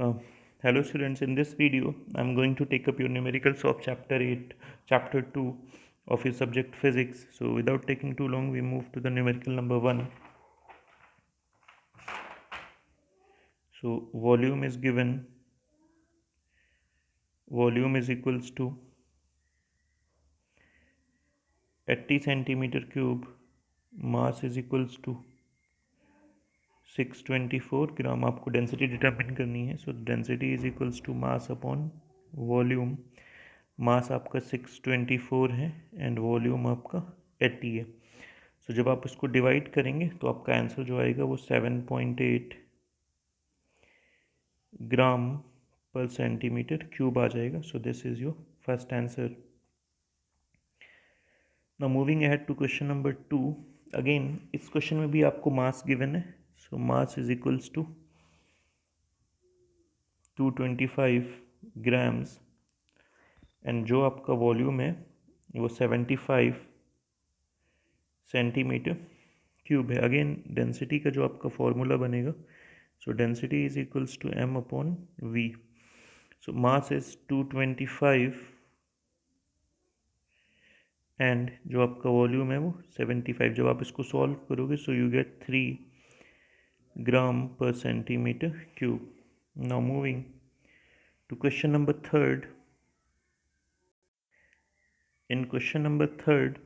Uh, Hello students, in this video I'm going to take up your numericals of chapter 8, chapter 2 of your subject physics. So without taking too long, we move to the numerical number 1. So volume is given, volume is equals to 80 centimeter cube, mass is equals to 624 ग्राम. आपको density determine करनी है. So density is equals to mass upon volume. Mass आपका 624 है and volume आपका 80 है. सो जब आप इसको डिवाइड करेंगे तो आपका आंसर जो आएगा वो 7.8 ग्राम पर सेंटीमीटर क्यूब आ जाएगा. So this is your first answer. Now moving ahead to question number 2. Again इस क्वेश्चन में भी आपको मास गिवन है. So mass is equals to 225 grams and जो आपका वॉल्यूम है वो 75 सेंटीमीटर क्यूब है. अगेन डेंसिटी का जो आपका फॉर्मूला बनेगा, so density is equals to m upon v. So mass is 225 and जो आपका वॉल्यूम है वो 75. जब आप इसको सॉल्व करोगे सो यू गेट 3 ग्राम पर centimetre cube. Now moving to question number 3. In question number 3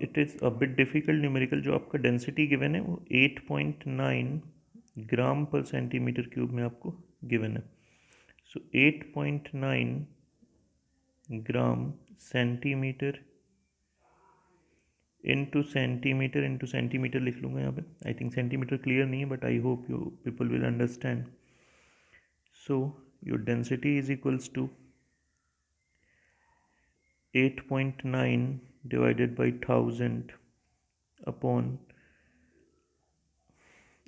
it is a bit difficult numerical. जो आपका डेंसिटी गिवन है वो 8.9 ग्राम पर सेंटीमीटर क्यूब में आपको गिवन है. सो 8.9 ग्राम सेंटीमीटर इंटू सेंटीमीटर लिख लूँगा यहाँ पे. आई थिंक सेंटीमीटर क्लियर नहीं है but I hope you people will understand. So your density is equals to 8.9 divided by 1000 upon,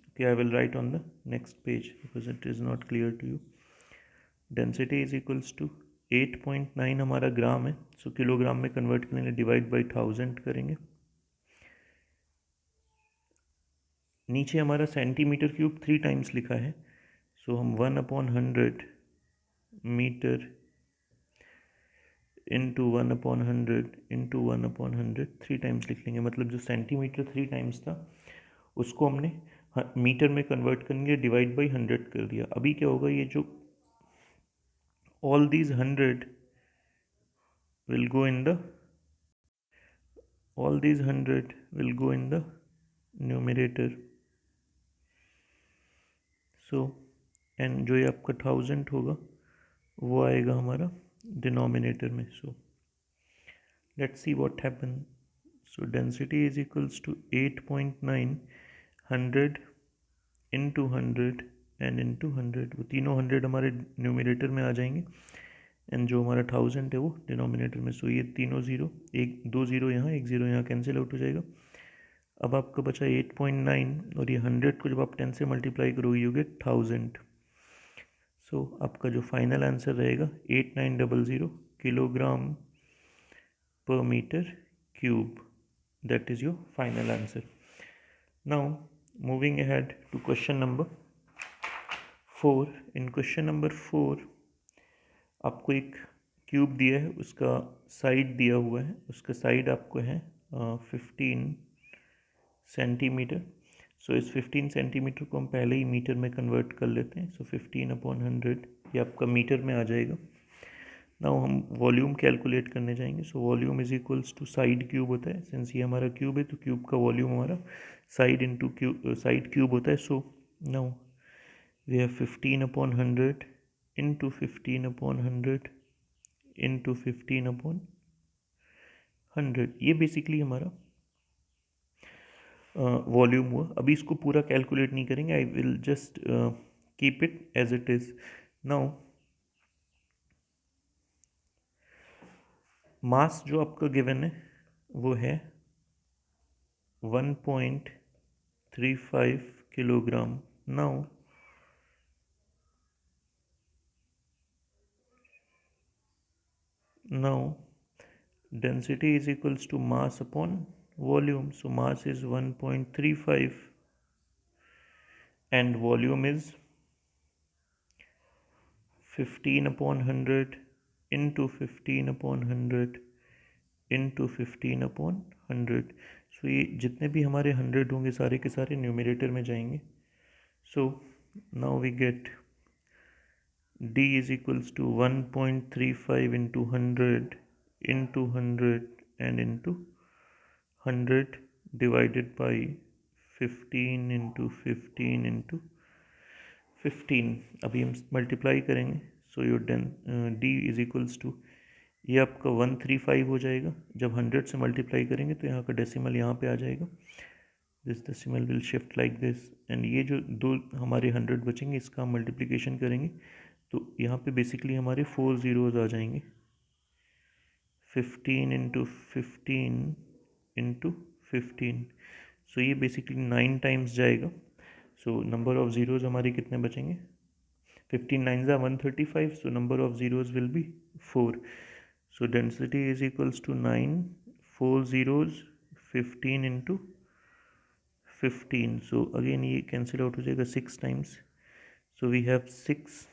okay, I will write on the next page because it is not clear to you. Density is equals to 8.9 हमारा ग्राम है. सो kilogram में convert करेंगे, divide by 1000 करेंगे. नीचे हमारा centimetre cube 3 times लिखा है. सो हम 1/100 मीटर इंटू 1/100 इंटू 1/100 3 टाइम्स लिख लेंगे. मतलब जो सेंटीमीटर 3 टाइम्स था उसको हमने मीटर में कन्वर्ट करेंगे, डिवाइड बाई 100 कर दिया. अभी क्या होगा, ये जो all these 100 will go in the numerator. So and जो ये आपका 1000 होगा वो आएगा हमारा डिनोमिनेटर में. So let's see what happen. So density is equals to 8.9 100 into 100 and into 100. वो तीनों 100 हमारे न्यूमिनेटर में आ जाएंगे एंड जो हमारा 1000 है वो डिनोमिनेटर में. सो ये तीनों ज़ीरो, एक 2 ज़ीरो यहाँ, एक ज़ीरो यहाँ कैंसिल आउट हो जाएगा. अब आपका बचा 8.9 और ये 100 को जब आप 10 से मल्टीप्लाई करोगे यू गेट 1000. सो आपका जो फाइनल आंसर रहेगा 8900 किलोग्राम पर metre cube. That is your final answer. Now moving ahead to question number 4. In question number 4 आपको एक क्यूब दिया है, उसका साइड दिया हुआ है. उसका साइड आपको है 15 सेंटीमीटर. सो इस 15 सेंटीमीटर को हम पहले ही मीटर में कन्वर्ट कर लेते हैं. सो 15/100 ये आपका मीटर में आ जाएगा. नाउ हम वॉल्यूम कैलकुलेट करने जाएंगे. So volume is equals to side cube होता है. सिंस ये हमारा क्यूब है तो क्यूब का वॉल्यूम हमारा साइड इंटू साइड क्यूब होता है. So now we have 15/100 into 15/100 into 15/100. ये बेसिकली हमारा वॉल्यूम हुआ. अभी इसको पूरा कैलकुलेट नहीं करेंगे, I will just keep it as it is. Now mass जो आपका गिवन है वो है 1.35 kilogram. now density is equals to mass upon volume. So mass is 1.35 and volume is 15 upon 100 into 15 upon 100 into 15 upon 100. सो ये जितने भी हमारे 100 होंगे सारे के सारे न्यूमरेटर में जाएंगे. So now we get d is equals to 1.35 into 100 into 100 and into 100 divided by 15 into 15 into 15. अभी हम मल्टीप्लाई करेंगे. So your d is equals to, ये आपका 135 हो जाएगा. जब 100 से मल्टीप्लाई करेंगे तो यहाँ का डेसिमल यहाँ पे आ जाएगा. This decimal will shift like this. And ये जो दो हमारे 100 बचेंगे इसका हम मल्टीप्लिकेशन करेंगे तो यहाँ पे बेसिकली हमारे 4 ज़ीरोज़ आ जाएंगे. 15 इंटू 15 इंटू 15. सो ये बेसिकली 9 टाइम्स जाएगा. सो नंबर ऑफ ज़ीरोज़ हमारे कितने बचेंगे? 15 9 ज़ा 135. So number of zeros will be 4. So density is equals to 9 4 zeros 15 into 15. So again ये कैंसिल आउट हो जाएगा 6 times. So we have 6,000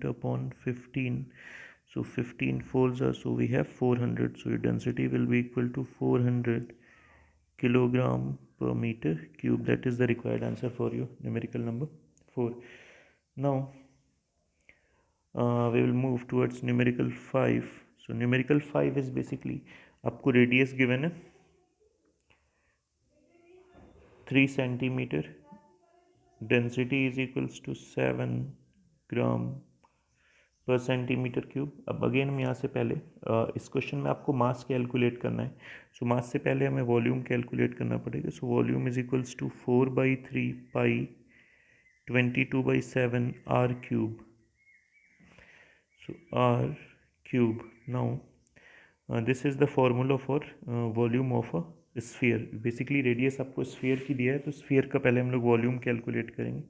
upon 15. So 15 folds are, so we have 400. So your density will be equal to 400 kilogram per meter cube. That is the required answer for your numerical number 4. Now we will move towards numerical 5. So numerical 5 is basically आपको radius given है 3 centimeter. Density is equals to 7 gram पर centimetre cube. अब again हम यहाँ से पहले इस question में आपको मास कैलकुलेट करना है. सो मास से पहले हमें वॉल्यूम कैलकुलेट करना पड़ेगा. So volume is equals to 4/3 pi 22/7 r cube. So r cube. Now this is the formula for volume of a sphere. Basically radius आपको स्फीयर की दिया है तो स्फीयर का पहले हम लोग वॉल्यूम कैलकुलेट करेंगे.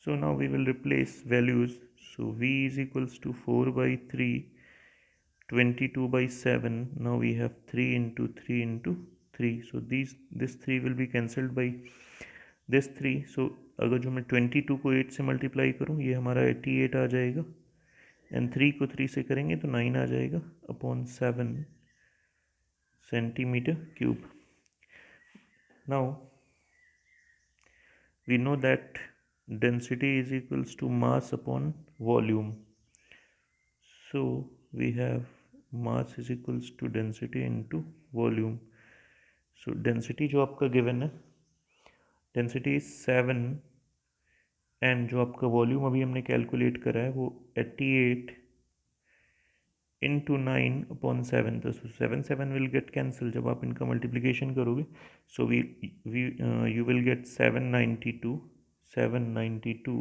So now we will replace values. So V is equals to 4/3 22/7. Now we have 3 into 3 into 3. So this 3 will be cancelled by this 3. So अगर जो मैं 22 को 8 से मल्टीप्लाई करूँ ये हमारा 88 आ जाएगा. एंड 3 को 3 से करेंगे तो 9 आ जाएगा upon 7 centimetre cube. Now we know that density is equals to mass upon volume. So we have mass is equals to density into volume. So density जो आपका given है density is 7 and जो आपका volume अभी हमने calculate करा है वो 88 into 9 upon 7. तो 7 will get cancelled जब आप इनका multiplication करोगे. So you will get 792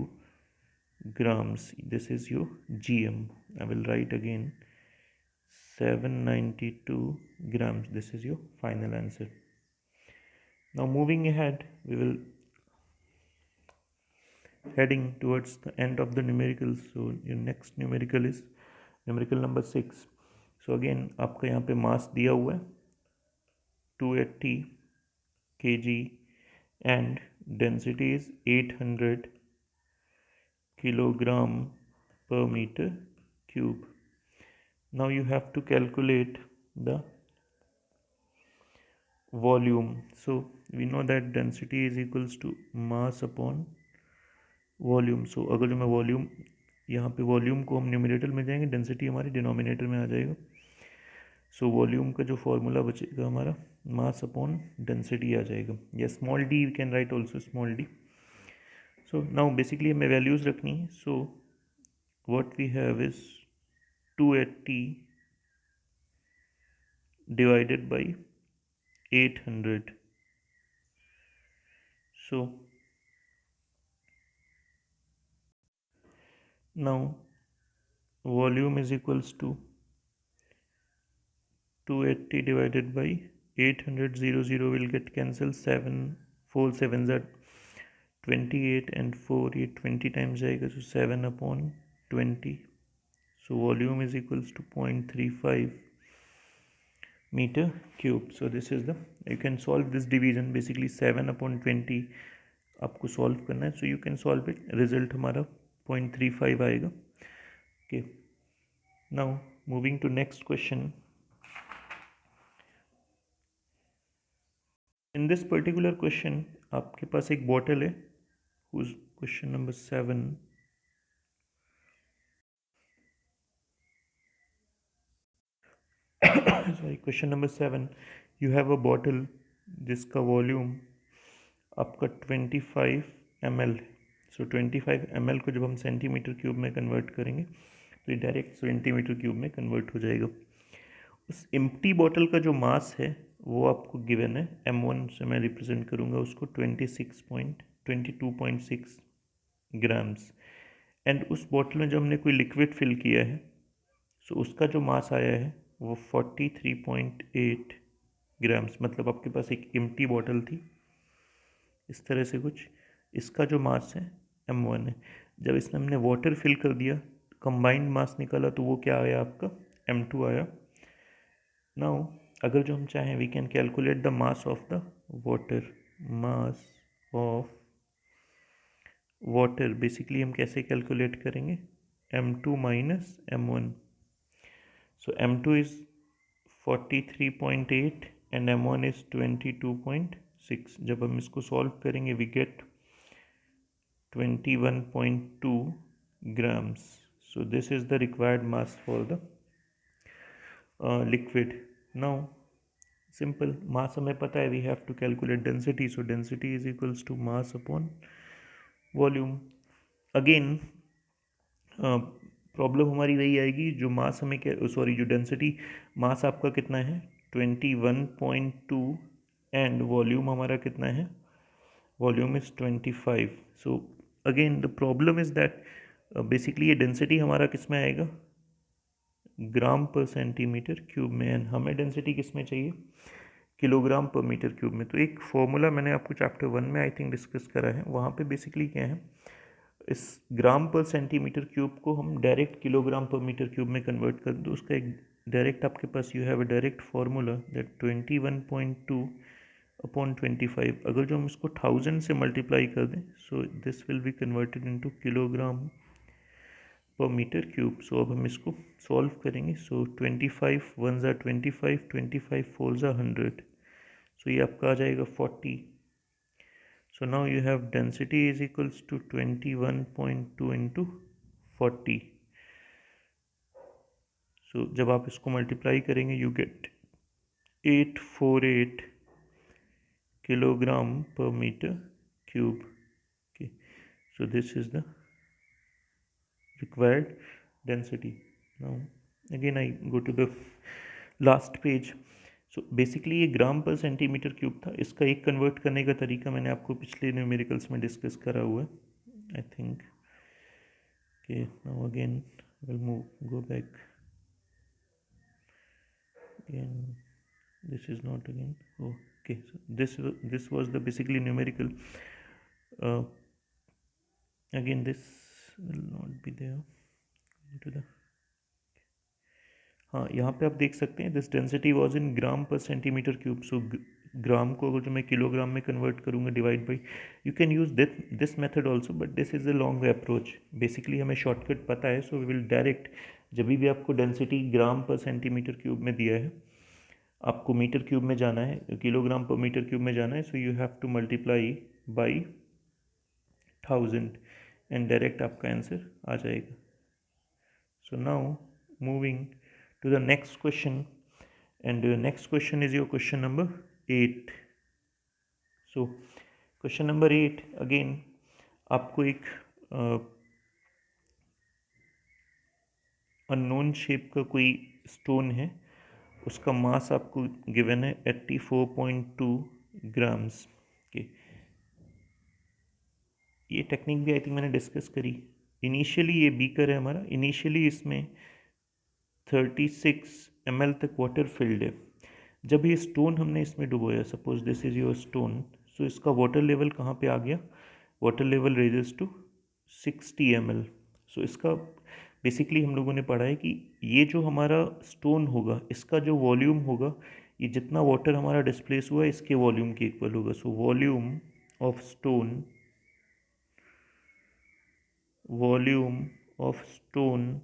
grams. This is your GM. I will write again 792 grams. This is your final answer. Now moving ahead, we will heading towards the end of the numericals. So your next numerical is numerical number 6. So again आपका यहाँ पे मास दिया हुआ है 280 kg and density is 800 kilogram per meter cube. Now you have to calculate the volume. So we know that density is equals to mass upon volume. So अगर जो मैं volume यहाँ पे वॉल्यूम को हम न्यूमरेटर में जाएंगे डेंसिटी हमारी डिनोमिनेटर में आ जाएगा. सो वॉल्यूम का जो फॉर्मूला बचेगा हमारा मास अपॉन डेंसिटी आ जाएगा. या small D we can write also small D. So now basically हमें वैल्यूज़ रखनी है. So what we have is 280 divided by 800. So now volume is equals to 280 divided by 800. 0 will get cancelled. 7 4 7s are 28 and 4 ये 20 times जाएगा. So 7 upon 20. So volume is equals to 0.35 meter cube. So this is the, you can solve this division. Basically 7 upon 20 आपको solve करना है. So you can solve it. Result हमारा 0.35 आएगा. Okay, now moving to next question. In this particular question आपके पास एक bottle है, whose question number 7. Sorry, question number 7. You have a bottle जिसका volume आपका 25 ml है. सो 25 ml को जब हम सेंटीमीटर क्यूब में कन्वर्ट करेंगे तो ये डायरेक्ट सेंटीमीटर क्यूब में कन्वर्ट हो जाएगा. उस एम्प्टी बॉटल का जो मास है वो आपको गिवन है. m1 से मैं रिप्रेजेंट करूँगा उसको 22.6 ग्राम्स. एंड उस बॉटल में जो हमने कोई लिक्विड फिल किया है सो उसका जो मास आया है वो 43.8 ग्राम्स. मतलब आपके पास एक एम्प्टी बॉटल थी इस तरह से कुछ, इसका जो मास है m1 है. जब इसमें हमने वाटर फिल कर दिया कंबाइंड मास निकाला तो वो क्या आया आपका m2 आया. नाउ अगर जो हम चाहें we can calculate the mass of the water. Mass of water basically हम कैसे कैलकुलेट करेंगे, m2 minus m1. So m2 is 43.8 and m1 is 22.6. जब हम इसको सॉल्व करेंगे we get 21.2 grams. So this is the required mass for the liquid. Now simple mass हमें पता है, we have to calculate density. So density is equals to mass upon volume. Again problem हमारी वही आएगी जो मास हमें sorry जो density mass आपका कितना है 21.2 एंड वॉल्यूम हमारा कितना है, volume is 25. So again the problem is that basically ये डेंसिटी हमारा किस में आएगा, ग्राम पर सेंटीमीटर क्यूब में. एंड हमें डेंसिटी किस में चाहिए, किलोग्राम पर मीटर क्यूब में. तो एक फॉर्मूला मैंने आपको चैप्टर 1 में आई थिंक डिस्कस करा है, वहाँ पे बेसिकली क्या है, इस ग्राम पर सेंटीमीटर क्यूब को हम डायरेक्ट किलोग्राम पर मीटर क्यूब में कन्वर्ट कर दो. उसका एक डायरेक्ट आपके पास you have a direct formula that 21.2 upon 25. अगर जो हम इसको 1000 से मल्टीप्लाई कर दें so this will be converted into kilogram पर मीटर क्यूब. सो अब हम इसको सॉल्व करेंगे. सो 25 1 ज़ा 25, 25 4 ज़ा 100. सो ये आपका आ जाएगा 40. So now you have density is equals to 21.2 into 40. So जब आप इसको मल्टीप्लाई करेंगे you get 848 kilogram per meter cube. Okay, so this is the required density. Now again I go to the last page. So basically ये ग्राम पर centimetre cube था. इसका एक convert करने का तरीका मैंने आपको पिछले न्यूमेरिकल्स में डिस्कस करा हुआ है I think. Okay now again will move go back again. This is not again okay. This was the basically numerical. Again this will not be there to the. हाँ यहाँ पे आप देख सकते हैं this density was in gram पर centimetre cube. सो ग्राम को अगर जो मैं किलोग्राम में कन्वर्ट करूँगा divide by, you can use this method also but this is a long way approach. Basically हमें शॉर्टकट पता है सो वी विल डायरेक्ट जब भी आपको डेंसिटी ग्राम पर सेंटीमीटर क्यूब में दिया है आपको मीटर क्यूब में जाना है, किलोग्राम पर मीटर क्यूब में जाना है. So you have to multiply by 1000 and direct आपका आंसर आ जाएगा. So now moving to the next question, and next question is your question number 8. So question number 8 again आपको एक अननोन शेप का कोई stone है, उसका मास आपको गिवन है 84.2 ग्राम्स के. ये टेक्निक भी आई थिंक मैंने डिस्कस करी. इनिशियली ये बीकर है हमारा, इनिशियली इसमें 36 ml तक वाटर फिल्ड है. जब ये स्टोन हमने इसमें डुबोया, suppose this is your stone, so इसका वाटर लेवल कहाँ पे आ गया, water level rises to 60 ml. So इसका बेसिकली हम लोगों ने पढ़ा है कि ये जो हमारा स्टोन होगा इसका जो वॉल्यूम होगा ये जितना वाटर हमारा डिस्प्लेस हुआ है इसके वॉल्यूम के इक्वल होगा. So volume of stone, volume of stone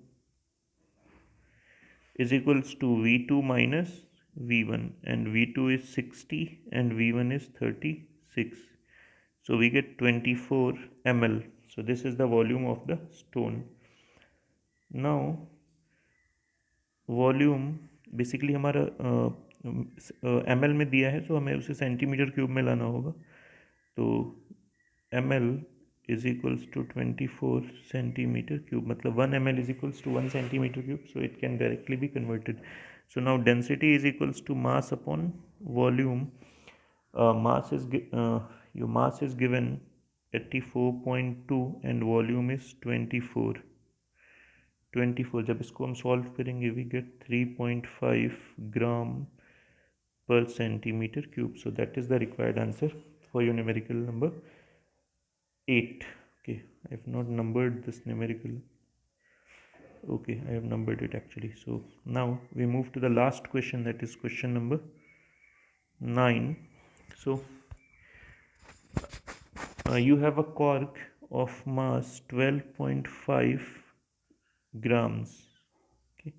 is equals to V2 minus V1, and V2 is 60 and V1 is 36. So we get 24 ml. So this is the volume of the stone. Now volume basically हमारा ml में दिया है, तो हमें उसे centimetre cube में लाना होगा. तो ml is equals to 24 centimeter cube, मतलब 1 ml is equals to 1 centimeter cube, so it can directly be converted. So now density is equals to mass upon volume. Your mass is given 84.2 and volume is 24. जब इसको हम solve करेंगे we get 3.5 gram per centimeter cube. So that is the required answer for your numerical number 8. Okay, I have not numbered this numerical. Okay, I have numbered it actually. So now we move to the last question, that is question number 9. So you have a cork of mass 12.5 grams. Okay,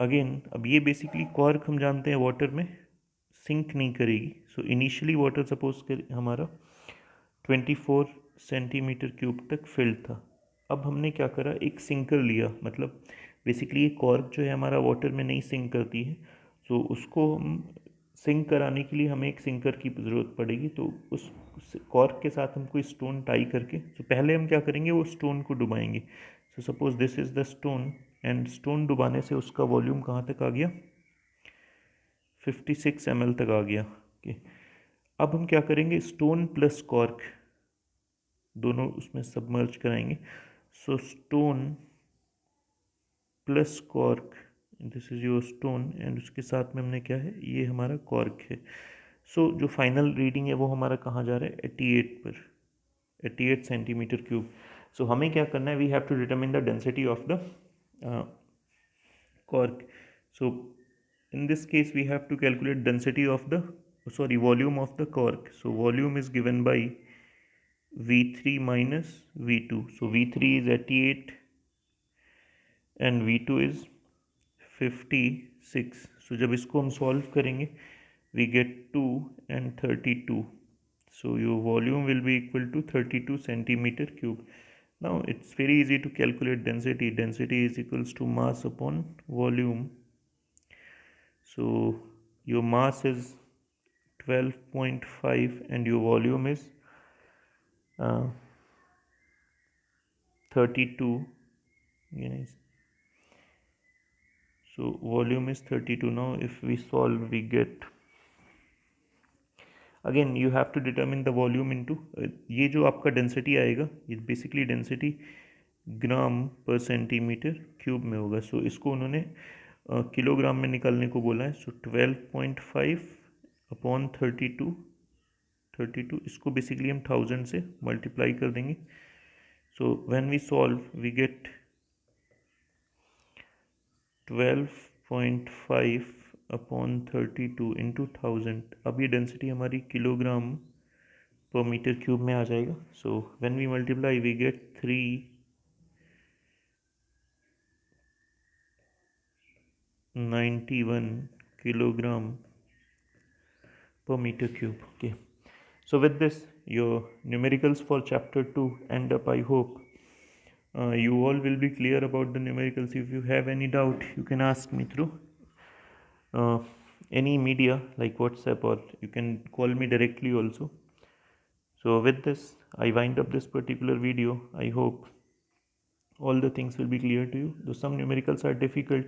again अब ये basically cork हम जानते हैं water में sink नहीं करेगी. So initially water suppose कर हमारा 24 सेंटीमीटर क्यूब तक फिल्ड था. अब हमने क्या करा, एक सिंकर लिया. मतलब बेसिकली ये कॉर्क जो है हमारा वाटर में नहीं सिंक करती है. सो उसको हम सिंक कराने के लिए हमें एक सिंकर की ज़रूरत पड़ेगी. तो उस कॉर्क के साथ हम कोई स्टोन टाई करके, तो पहले हम क्या करेंगे, वो स्टोन को डुबाएंगे. So suppose this is the stone, and stone डुबाने से उसका वॉल्यूम कहाँ तक आ गया, 56 ml तक आ गया. ओके, अब हम क्या करेंगे, स्टोन प्लस कॉर्क दोनों उसमें सबमर्ज कराएंगे. सो stone plus cork, this is your stone, and उसके साथ में हमने क्या है, ये हमारा कॉर्क है. सो जो फाइनल रीडिंग है वो हमारा कहाँ जा रहा है, 88 पर, 88 सेंटीमीटर क्यूब. सो हमें क्या करना है, we have to determine the density of the cork. So in this case we have to calculate density of the volume of the cork. So volume is given by V3 minus V2. So V3 is 88 and V2 is 56. So जब इसको हम solve करेंगे we get 2 and 32. So your volume will be equal to 32 centimeter cube. Now it's very easy to calculate density. Density is equals to mass upon volume. So your mass is 12.5 and your volume is 32. Yes. So volume is 32. Now if we solve we get, again you have to determine the volume into, ये जो आपका density आएगा ये basically density ग्राम पर centimetre cube में होगा. सो इसको उन्होंने किलोग्राम में निकालने को बोला है. सो 12.5 अपॉन 32, इसको बेसिकली हम 1000 से मल्टीप्लाई कर देंगे. So when we solve we get 12.5 upon 32 into 1000. अब ये डेंसिटी हमारी किलोग्राम पर मीटर क्यूब में आ जाएगा. So when we multiply we get 391 kilogram per meter cube. Okay, so with this your numericals for chapter 2 end up. I hope you all will be clear about the numericals. If you have any doubt you can ask me through any media like WhatsApp, or you can call me directly also. So with this I wind up this particular video. I hope all the things will be clear to you, though some numericals are difficult,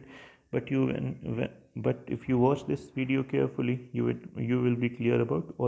but if you watch this video carefully you will be clear about all